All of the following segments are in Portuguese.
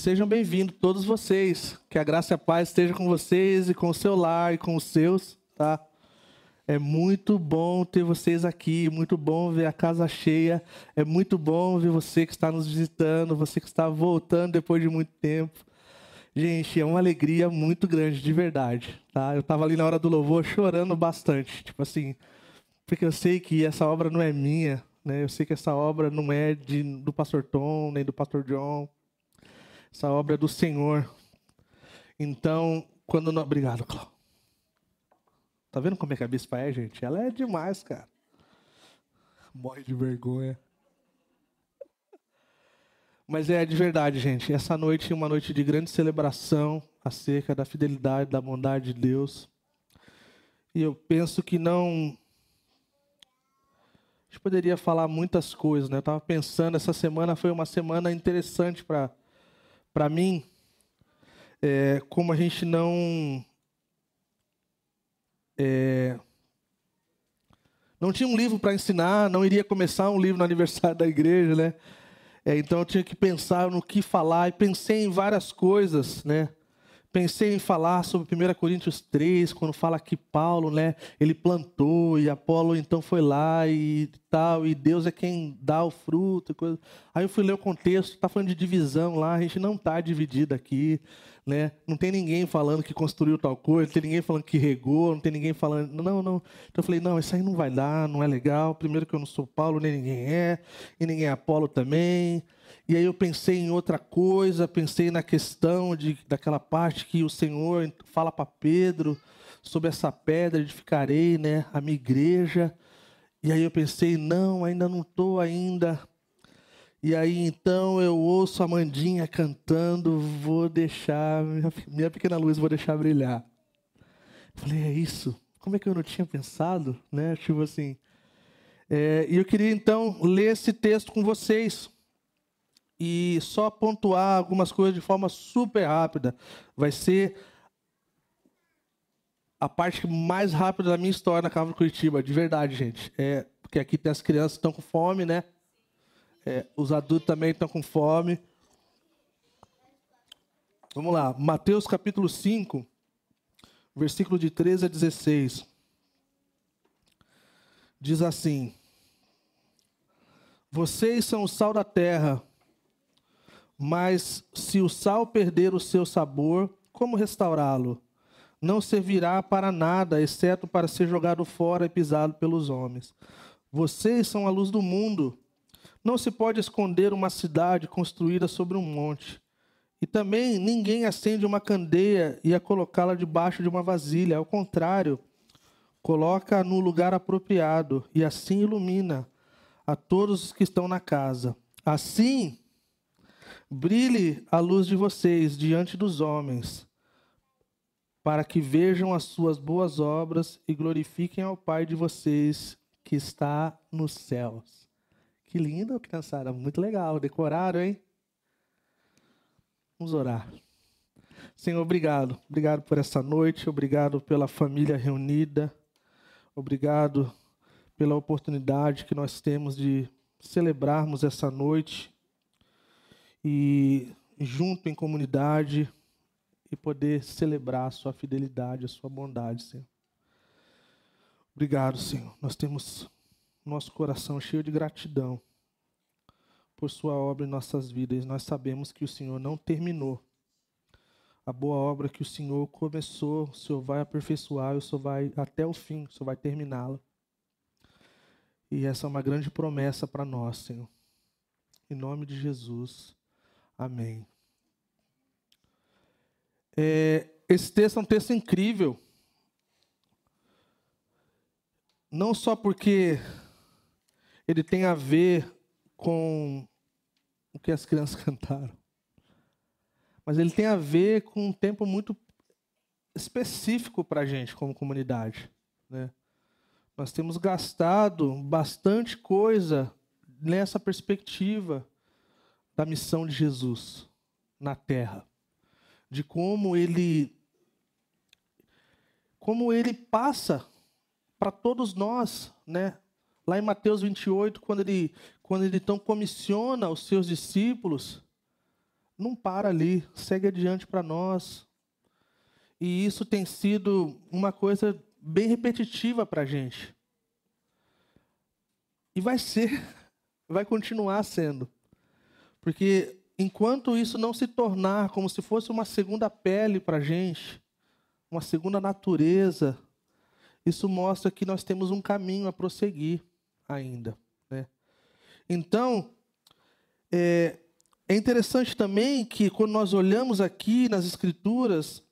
Sejam bem-vindos todos vocês, que a graça e a paz esteja com vocês e com o seu lar e com os seus, tá? É muito bom ter vocês aqui, muito bom ver a casa cheia, é muito bom ver você que está nos visitando, você que está voltando depois de muito tempo. Gente, é uma alegria muito grande, de verdade, tá? Eu estava ali na hora do louvor chorando bastante, tipo assim, porque eu sei que essa obra não é minha, né? Eu sei que essa obra não é do pastor Tom, nem do pastor John. Essa obra é do Senhor. Então, quando nós... Obrigado, Cláudio. Tá vendo como é que a bispa é, gente? Ela é demais, cara. Morre de vergonha. Mas é de verdade, gente. Essa noite é uma noite de grande celebração acerca da fidelidade, da bondade de Deus. E eu penso que não... A gente poderia falar muitas coisas, né? Eu estava pensando, essa semana foi uma semana interessante para mim. Como a gente não tinha um livro para ensinar, não iria começar um livro no aniversário da igreja, né? Então eu tinha que pensar no que falar, e pensei em várias coisas, né? Pensei em falar sobre 1 Coríntios 3, quando fala que Paulo, né, ele plantou e Apolo então foi lá e tal, e Deus é quem dá o fruto. Coisa. Aí eu fui ler o contexto, está falando de divisão lá, a gente não está dividido aqui, né? Não tem ninguém falando que construiu tal coisa, não tem ninguém falando que regou, não tem ninguém falando... Não. Então eu falei, não, isso aí não vai dar, não é legal. Primeiro que eu não sou Paulo, nem ninguém é, e ninguém é Apolo também. E aí eu pensei em outra coisa, pensei na questão daquela parte que o Senhor fala para Pedro sobre essa pedra, edificarei, né, a minha igreja. E aí eu pensei, não, ainda não estou ainda. E aí então eu ouço a Mandinha cantando, vou deixar, minha pequena luz, vou deixar brilhar. Falei, é isso? Como é que eu não tinha pensado, né? Tipo assim. E eu queria então ler esse texto com vocês. E só pontuar algumas coisas de forma super rápida. Vai ser a parte mais rápida da minha história na Casa do Curitiba, de verdade, gente. Porque aqui tem as crianças que estão com fome, né? Os adultos também estão com fome. Vamos lá, Mateus capítulo 5, versículo de 13 a 16. Diz assim: Vocês são o sal da terra, mas se o sal perder o seu sabor, como restaurá-lo? Não servirá para nada, exceto para ser jogado fora e pisado pelos homens. Vocês são a luz do mundo. Não se pode esconder uma cidade construída sobre um monte. E também ninguém acende uma candeia e a colocá-la debaixo de uma vasilha. Ao contrário, coloca no lugar apropriado e assim ilumina a todos os que estão na casa. Assim, brilhe a luz de vocês diante dos homens, para que vejam as suas boas obras e glorifiquem ao Pai de vocês que está nos céus. Que lindo, criançada. Muito legal. Decoraram, hein? Vamos orar. Senhor, obrigado. Obrigado por essa noite. Obrigado pela família reunida. Obrigado pela oportunidade que nós temos de celebrarmos essa noite e junto em comunidade e poder celebrar a sua fidelidade, a sua bondade, Senhor. Obrigado, Senhor. Nós temos nosso coração cheio de gratidão por sua obra em nossas vidas. Nós sabemos que o Senhor não terminou a boa obra que o Senhor começou, o Senhor vai aperfeiçoar, o Senhor vai até o fim, o Senhor vai terminá-la. E essa é uma grande promessa para nós, Senhor. Em nome de Jesus. Amém. Esse texto é um texto incrível. Não só porque ele tem a ver com o que as crianças cantaram, mas ele tem a ver com um tempo muito específico para a gente como comunidade, né? Nós temos gastado bastante coisa nessa perspectiva da missão de Jesus na Terra, de como ele passa para todos nós, né? Lá em Mateus 28, quando ele então comissiona os seus discípulos, não para ali, segue adiante para nós. E isso tem sido uma coisa bem repetitiva para a gente. E vai continuar sendo. Porque enquanto isso não se tornar como se fosse uma segunda pele para a gente, uma segunda natureza, isso mostra que nós temos um caminho a prosseguir ainda, né? Então, é interessante também que quando nós olhamos aqui nas Escrituras,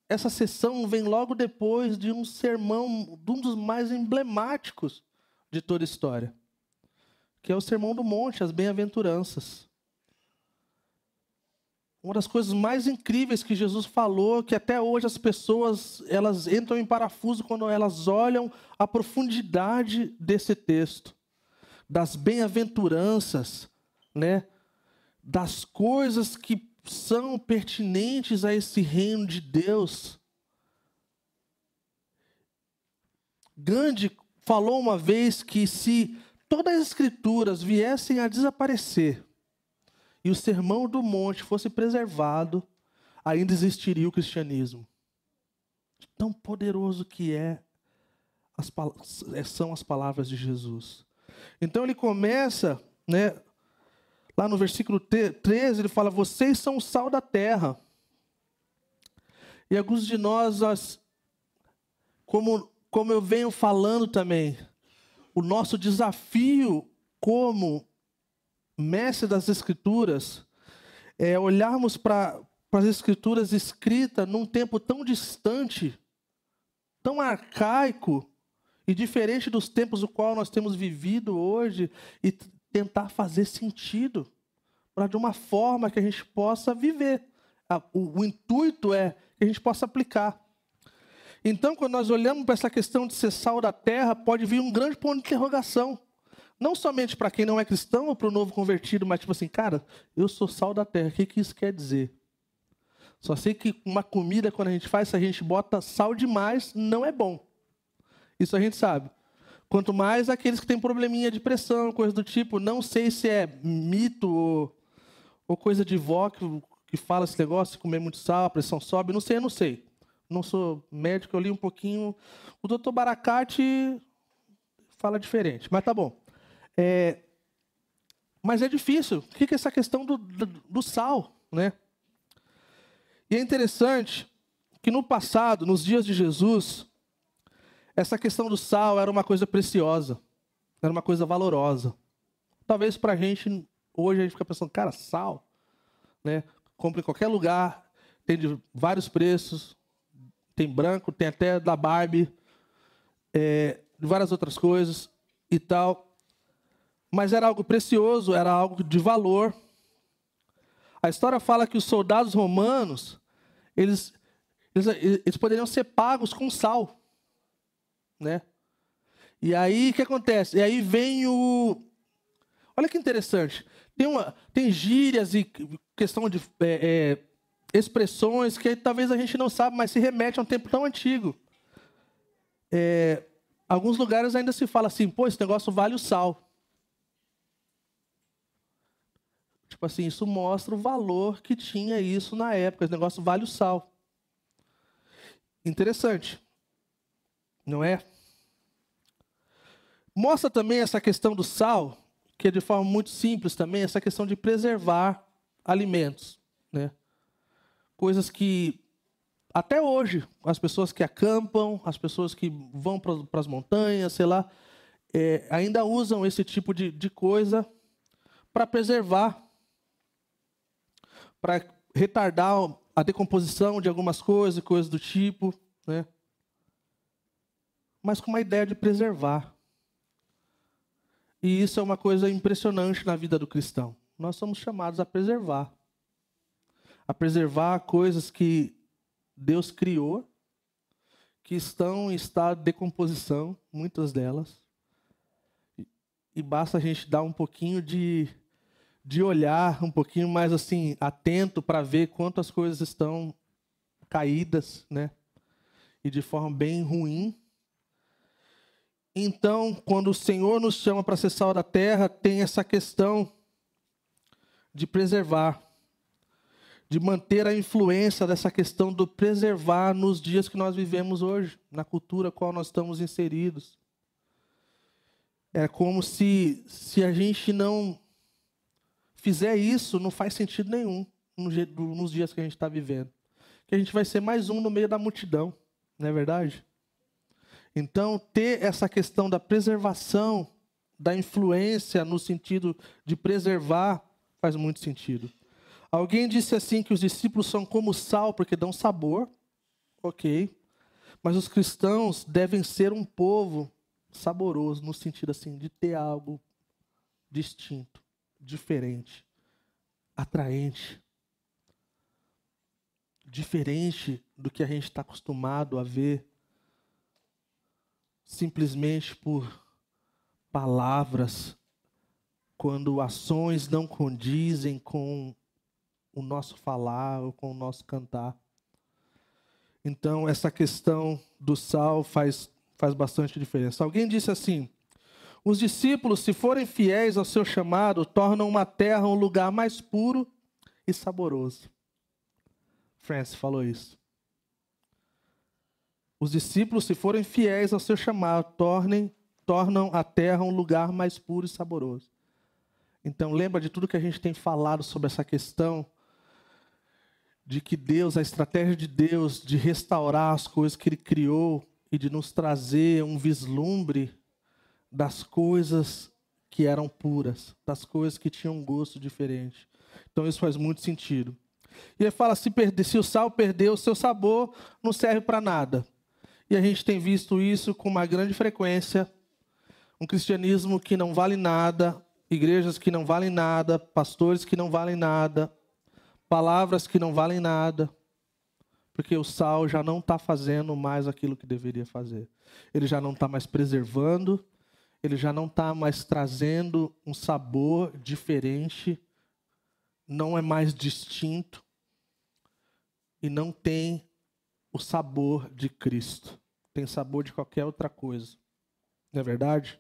essa sessão vem logo depois de um sermão, de um dos mais emblemáticos de toda a história, que é o Sermão do Monte, as Bem-aventuranças. Uma das coisas mais incríveis que Jesus falou, que até hoje as pessoas elas entram em parafuso quando elas olham a profundidade desse texto, das bem-aventuranças, né? Das coisas que são pertinentes a esse reino de Deus. Gandhi falou uma vez que se todas as escrituras viessem a desaparecer e o Sermão do Monte fosse preservado, ainda existiria o cristianismo. Tão poderoso que são as palavras de Jesus. Então ele começa, né, lá no versículo 13, ele fala: vocês são o sal da terra. E alguns de nós como eu venho falando também, o nosso desafio como mestre das Escrituras é olharmos para as Escrituras escritas num tempo tão distante, tão arcaico e diferente dos tempos no qual nós temos vivido hoje e tentar fazer sentido para de uma forma que a gente possa viver. O intuito é que a gente possa aplicar. Então, quando nós olhamos para essa questão de ser sal da terra, pode vir um grande ponto de interrogação. Não somente para quem não é cristão ou para o novo convertido, mas tipo assim, cara, eu sou sal da terra, o que isso quer dizer? Só sei que uma comida, quando a gente faz, se a gente bota sal demais, não é bom. Isso a gente sabe. Quanto mais aqueles que têm probleminha de pressão, coisa do tipo, não sei se é mito ou coisa de vó que fala esse negócio, comer muito sal, a pressão sobe, não sei. Não sou médico, eu li um pouquinho. O Dr. Baracate fala diferente, mas tá bom. Mas é difícil. O que é essa questão do sal, né? E é interessante que no passado, nos dias de Jesus, essa questão do sal era uma coisa preciosa, era uma coisa valorosa. Talvez para a gente, hoje a gente fica pensando, cara, sal, né? Compra em qualquer lugar, tem de vários preços, tem branco, tem até da Barbie, de várias outras coisas e tal. Mas era algo precioso, era algo de valor. A história fala que os soldados romanos, eles poderiam ser pagos com sal, né? E aí, o que acontece? E aí vem Olha que interessante. Tem gírias e questão de expressões que talvez a gente não sabe, mas se remete a um tempo tão antigo. Alguns lugares ainda se fala assim, pô, esse negócio vale o sal. Tipo assim, isso mostra o valor que tinha isso na época. Esse negócio vale o sal. Interessante, não é? Mostra também essa questão do sal, que é de forma muito simples também, essa questão de preservar alimentos, né? Coisas que, até hoje, as pessoas que acampam, as pessoas que vão para as montanhas, sei lá, ainda usam esse tipo de coisa para preservar, para retardar a decomposição de algumas coisas do tipo, né? Mas com uma ideia de preservar. E isso é uma coisa impressionante na vida do cristão. Nós somos chamados a preservar coisas que Deus criou, que estão em estado de decomposição, muitas delas. E basta a gente dar um pouquinho de olhar, um pouquinho mais assim, atento para ver quantas coisas estão caídas, né? E de forma bem ruim. Então, quando o Senhor nos chama para ser sal da terra, tem essa questão de preservar, de manter a influência dessa questão do preservar nos dias que nós vivemos hoje, na cultura qual nós estamos inseridos. É como se a gente não fizer isso, não faz sentido nenhum nos dias que a gente está vivendo. Que a gente vai ser mais um no meio da multidão, não é verdade? Então, ter essa questão da preservação, da influência no sentido de preservar, faz muito sentido. Alguém disse assim que os discípulos são como sal, porque dão sabor, ok. Mas os cristãos devem ser um povo saboroso, no sentido assim, de ter algo distinto, diferente, atraente, diferente do que a gente está acostumado a ver, simplesmente por palavras, quando ações não condizem com o nosso falar ou com o nosso cantar. Então, essa questão do sal faz bastante diferença. Alguém disse assim: os discípulos, se forem fiéis ao seu chamado, tornam uma terra um lugar mais puro e saboroso. Francis falou isso. Os discípulos, se forem fiéis ao seu chamado, tornam a terra um lugar mais puro e saboroso. Então, lembra de tudo que a gente tem falado sobre essa questão de que Deus, a estratégia de Deus de restaurar as coisas que Ele criou e de nos trazer um vislumbre das coisas que eram puras, das coisas que tinham um gosto diferente. Então, isso faz muito sentido. E ele fala, se o sal perdeu o seu sabor, não serve para nada. E a gente tem visto isso com uma grande frequência. Um cristianismo que não vale nada, igrejas que não valem nada, pastores que não valem nada, palavras que não valem nada, porque o sal já não está fazendo mais aquilo que deveria fazer. Ele já não está mais preservando, ele já não está mais trazendo um sabor diferente, não é mais distinto e não tem o sabor de Cristo. Tem sabor de qualquer outra coisa. Não é verdade?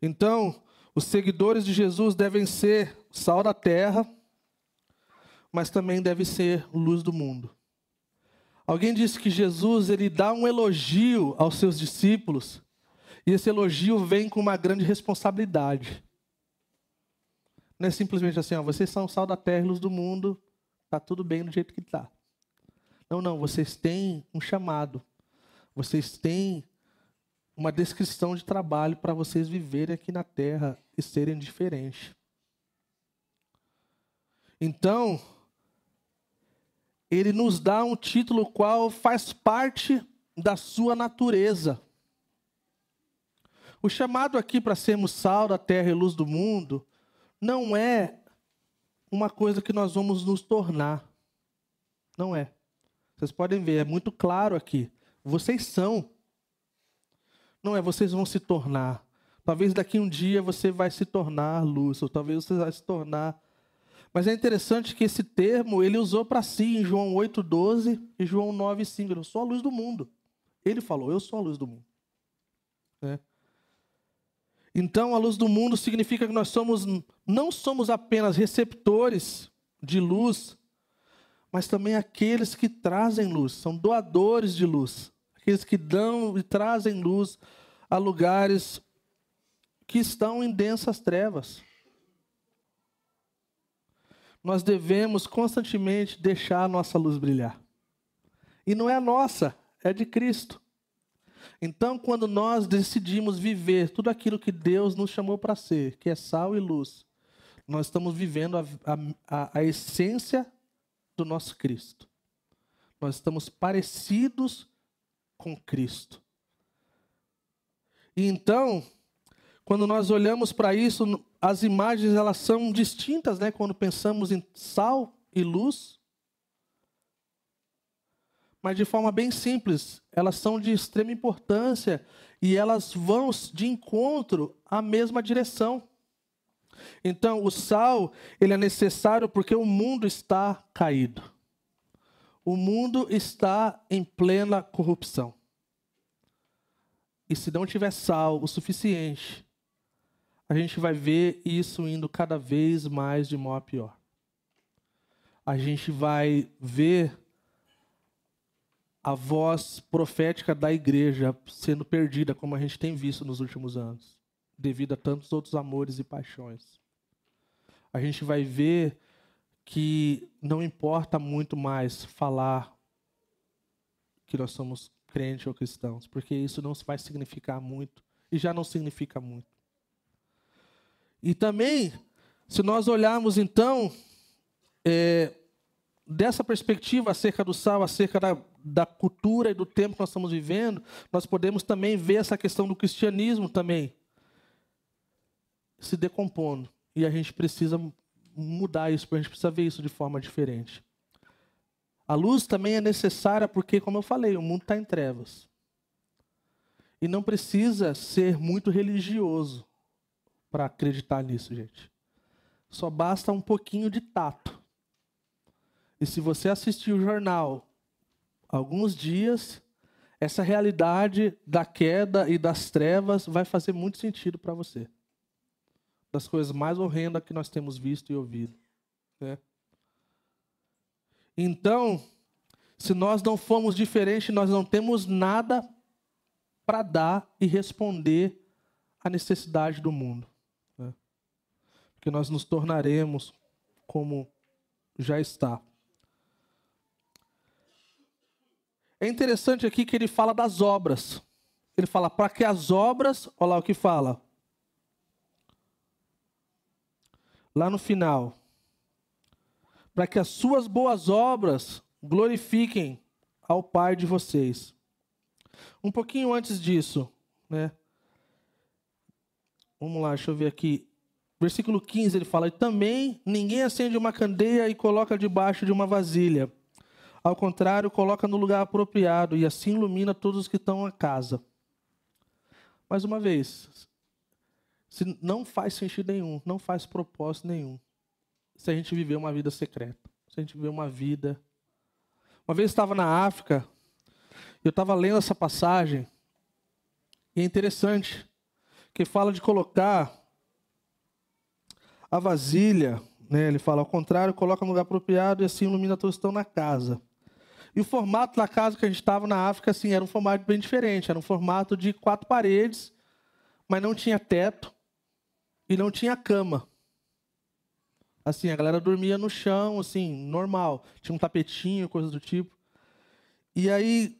Então, os seguidores de Jesus devem ser sal da terra, mas também devem ser luz do mundo. Alguém disse que Jesus ele dá um elogio aos seus discípulos, e esse elogio vem com uma grande responsabilidade. Não é simplesmente assim, vocês são sal da terra e luz do mundo, está tudo bem do jeito que está. Não, vocês têm um chamado. Vocês têm uma descrição de trabalho para vocês viverem aqui na terra e serem diferentes. Então, ele nos dá um título qual faz parte da sua natureza. O chamado aqui para sermos sal da terra e luz do mundo não é uma coisa que nós vamos nos tornar. Não é. Vocês podem ver, é muito claro aqui. Vocês são. Não é, vocês vão se tornar. Talvez daqui um dia você vai se tornar luz, ou talvez você vai se tornar. Mas é interessante que esse termo ele usou para si em João 8,12 e João 9,5. Eu sou a luz do mundo. Ele falou, eu sou a luz do mundo. Então, a luz do mundo significa que nós não somos apenas receptores de luz, mas também aqueles que trazem luz, são doadores de luz. Aqueles que dão e trazem luz a lugares que estão em densas trevas. Nós devemos constantemente deixar a nossa luz brilhar. E não é a nossa, é de Cristo. Então, quando nós decidimos viver tudo aquilo que Deus nos chamou para ser, que é sal e luz, nós estamos vivendo a essência do nosso Cristo. Nós estamos parecidos com Cristo. E então, quando nós olhamos para isso, as imagens elas são distintas, né? Quando pensamos em sal e luz. Mas de forma bem simples, elas são de extrema importância e elas vão de encontro à mesma direção. Então, o sal, ele é necessário porque o mundo está caído. O mundo está em plena corrupção. E se não tiver sal o suficiente, a gente vai ver isso indo cada vez mais de mal a pior. A gente vai ver a voz profética da igreja sendo perdida, como a gente tem visto nos últimos anos, devido a tantos outros amores e paixões. A gente vai ver que não importa muito mais falar que nós somos crentes ou cristãos, porque isso não vai significar muito, e já não significa muito. E também, se nós olharmos então, dessa perspectiva acerca do sal, acerca da cultura e do tempo que nós estamos vivendo, nós podemos também ver essa questão do cristianismo também se decompondo. E a gente precisa mudar isso, a gente precisa ver isso de forma diferente. A luz também é necessária porque, como eu falei, o mundo está em trevas. E não precisa ser muito religioso para acreditar nisso, gente. Só basta um pouquinho de tato. E se você assistir o jornal alguns dias, essa realidade da queda e das trevas vai fazer muito sentido para você. Das coisas mais horrendas que nós temos visto e ouvido, né? Então, se nós não formos diferentes, nós não temos nada para dar e responder à necessidade do mundo, né? Porque nós nos tornaremos como já está. É interessante aqui que ele fala das obras. Ele fala, para que as obras, olha lá o que fala. Lá no final. Para que as suas boas obras glorifiquem ao Pai de vocês. Um pouquinho antes disso, né? Vamos lá, deixa eu ver aqui. Versículo 15, ele fala, também ninguém acende uma candeia e coloca debaixo de uma vasilha. Ao contrário, coloca no lugar apropriado e assim ilumina todos os que estão na casa. Mais uma vez, se não faz sentido nenhum, não faz propósito nenhum, se a gente viver uma vida secreta, se a gente viver uma vida... Uma vez eu estava na África, eu estava lendo essa passagem, e é interessante, que fala de colocar a vasilha, né? Ele fala, ao contrário, coloca no lugar apropriado e assim ilumina todos que estão na casa. E o formato da casa que a gente estava na África, assim, era um formato bem diferente. Era um formato de 4 paredes, mas não tinha teto e não tinha cama. Assim, a galera dormia no chão, assim, normal. Tinha um tapetinho, coisas do tipo. E aí,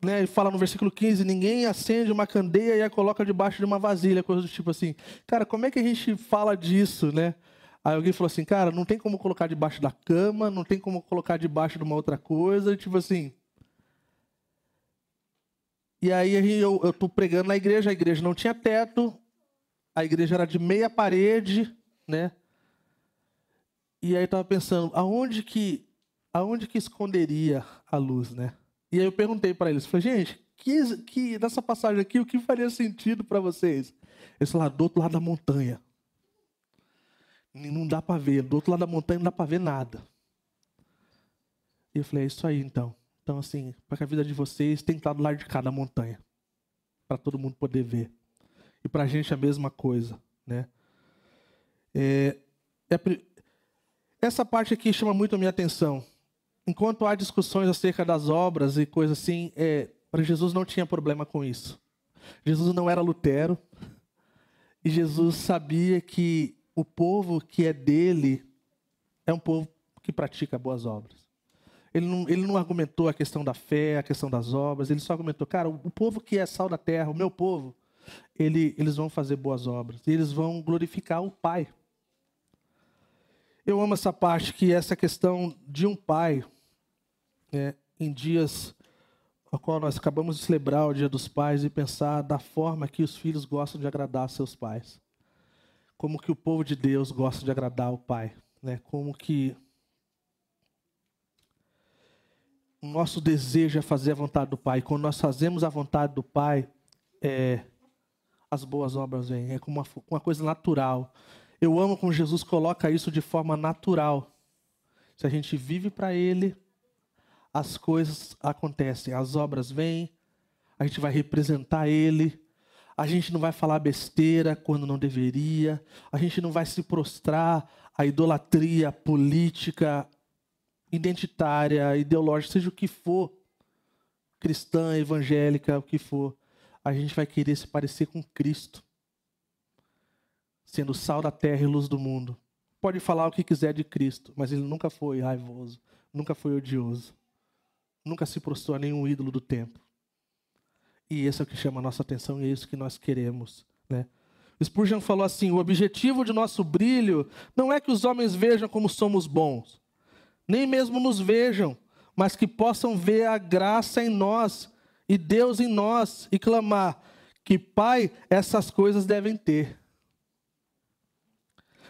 né, ele fala no versículo 15, ninguém acende uma candeia e a coloca debaixo de uma vasilha, coisas do tipo assim. Cara, como é que a gente fala disso, né? Aí alguém falou assim, cara, não tem como colocar debaixo da cama, não tem como colocar debaixo de uma outra coisa, tipo assim. E aí eu estou pregando na igreja, a igreja não tinha teto, a igreja era de meia parede, né? E aí eu estava pensando, aonde que esconderia a luz, né? E aí eu perguntei para eles, falei, gente, que nessa passagem aqui, o que faria sentido para vocês? Eles falaram, do outro lado da montanha. Não dá para ver, do outro lado da montanha não dá para ver nada. E eu falei, é isso aí então. Então assim, para que a vida de vocês tem que estar do lado de cada montanha. Para todo mundo poder ver. E para a gente a mesma coisa, né? Essa parte aqui chama muito a minha atenção. Enquanto há discussões acerca das obras e coisas assim, para Jesus não tinha problema com isso. Jesus não era Lutero. E Jesus sabia que o povo que é dele é um povo que pratica boas obras. Ele não argumentou a questão da fé, a questão das obras. Ele só argumentou, cara, o povo que é sal da terra, o meu povo, eles vão fazer boas obras. E eles vão glorificar o Pai. Eu amo essa parte, que é essa questão de um pai, né, em dias ao qual nós acabamos de celebrar o Dia dos Pais e pensar da forma que os filhos gostam de agradar seus pais. Como que o povo de Deus gosta de agradar o Pai, né? Como que o nosso desejo é fazer a vontade do Pai. Quando nós fazemos a vontade do Pai, as boas obras vêm. É como uma coisa natural. Eu amo como Jesus coloca isso de forma natural. Se a gente vive para Ele, as coisas acontecem. As obras vêm, a gente vai representar Ele. A gente não vai falar besteira quando não deveria. A gente não vai se prostrar à idolatria política, identitária, ideológica, seja o que for, cristã, evangélica, o que for. A gente vai querer se parecer com Cristo, sendo sal da terra e luz do mundo. Pode falar o que quiser de Cristo, mas ele nunca foi raivoso, nunca foi odioso, nunca se prostrou a nenhum ídolo do tempo. E esse é o que chama a nossa atenção e é isso que nós queremos, né? Spurgeon falou assim: o objetivo de nosso brilho não é que os homens vejam como somos bons, nem mesmo nos vejam, mas que possam ver a graça em nós e Deus em nós e clamar que, Pai, essas coisas devem ter.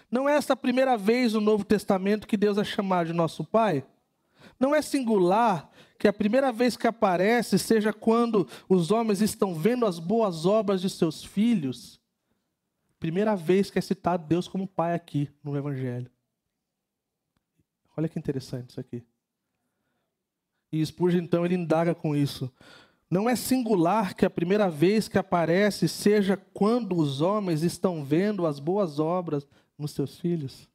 Não é essa a primeira vez no Novo Testamento que Deus é chamado de nosso Pai? Não é singular que a primeira vez que aparece seja quando os homens estão vendo as boas obras de seus filhos? Primeira vez que é citado Deus como Pai aqui no Evangelho. Olha que interessante isso aqui. E Spurgeon, então, ele indaga com isso. Não é singular que a primeira vez que aparece seja quando os homens estão vendo as boas obras nos seus filhos?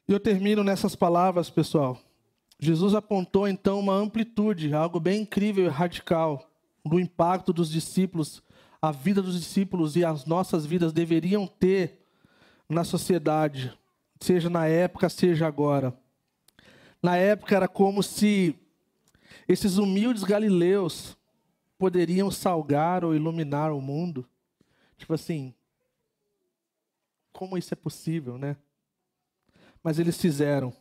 E eu termino nessas palavras, pessoal. Jesus apontou, então, uma amplitude, algo bem incrível e radical, do impacto dos discípulos, a vida dos discípulos e as nossas vidas deveriam ter na sociedade, seja na época, seja agora. Na época era como se esses humildes galileus poderiam salgar ou iluminar o mundo. Tipo assim, como isso é possível, né? Mas eles fizeram.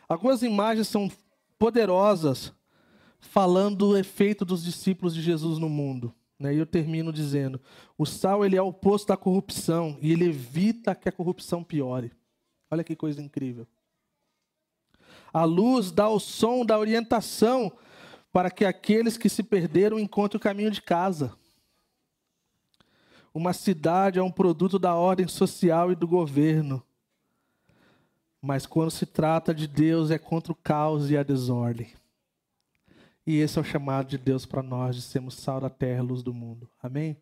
Algumas imagens são poderosas, falando do efeito dos discípulos de Jesus no mundo. E eu termino dizendo, o sal ele é o oposto da corrupção e ele evita que a corrupção piore. Olha que coisa incrível. A luz dá o som da orientação para que aqueles que se perderam encontrem o caminho de casa. Uma cidade é um produto da ordem social e do governo. Mas quando se trata de Deus, é contra o caos e a desordem. E esse é o chamado de Deus para nós, de sermos sal da terra e luz do mundo. Amém?